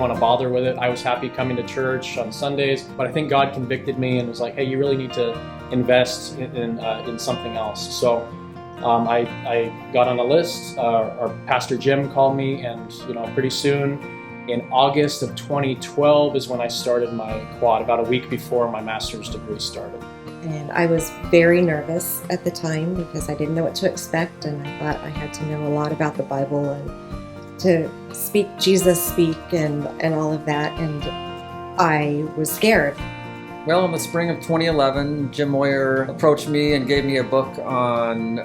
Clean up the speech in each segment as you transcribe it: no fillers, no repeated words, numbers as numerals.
want to bother with it. I was happy coming to church on Sundays, but I think God convicted me and was like, hey, you really need to invest in something else. So I got on a list. Our Pastor Jim called me, and pretty soon, in August of 2012 is when I started my quad, about a week before my master's degree started. And I was very nervous at the time because I didn't know what to expect, and I thought I had to know a lot about the Bible and to speak Jesus speak and all of that, and I was scared. Well, in the spring of 2011, Jim Moyer approached me and gave me a book on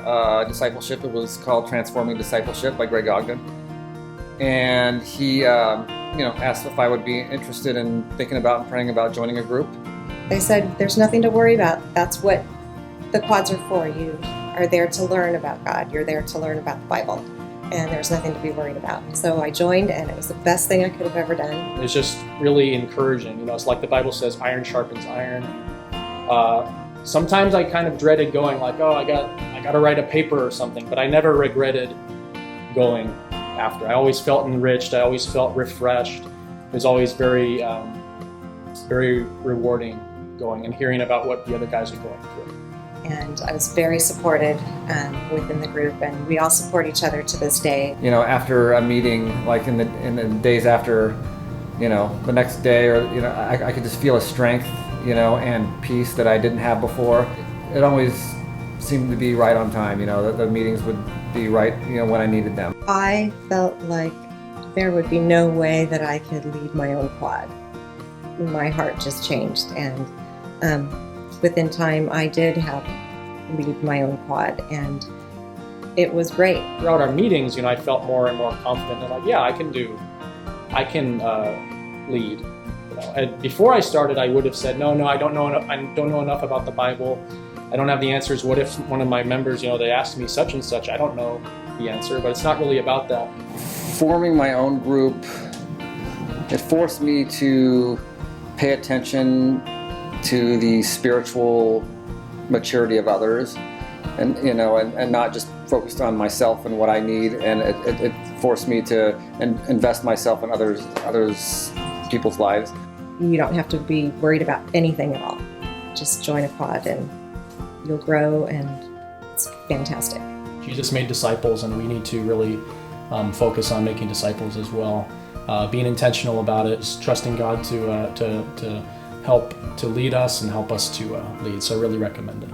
discipleship. It was called Transforming Discipleship by Greg Ogden. And he asked if I would be interested in thinking about and praying about joining a group. They said, there's nothing to worry about. That's what the quads are for. You are there to learn about God. You're there to learn about the Bible. And there's nothing to be worried about. So I joined, and it was the best thing I could have ever done. It's just really encouraging. It's like the Bible says, iron sharpens iron. Sometimes I kind of dreaded going, like, oh, I got to write a paper or something, but I never regretted going after. I always felt enriched. I always felt refreshed. It was always very, very rewarding going and hearing about what the other guys are going through. And I was very supported within the group, and we all support each other to this day. After a meeting, like in the days after, the next day, or I could just feel a strength, and peace that I didn't have before. It always seemed to be right on time. The meetings would be right, when I needed them. I felt like there would be no way that I could lead my own quad. My heart just changed, and within time, I did lead my own quad, and it was great. Throughout our meetings, I felt more and more confident, and like, yeah, I can lead. And before I started, I would have said, no, I don't know enough about the Bible. I don't have the answers. What if one of my members, they asked me such and such? I don't know the answer, but it's not really about that. Forming my own group, it forced me to pay attention to the spiritual maturity of others, and not just focused on myself and what I need. And it forced me to invest myself in others people's lives. You don't have to be worried about anything at all. Just join a quad and you'll grow, and it's fantastic. Jesus made disciples, and we need to really focus on making disciples as well. Being intentional about it, just trusting God to help to lead us and help us to lead. So I really recommend it.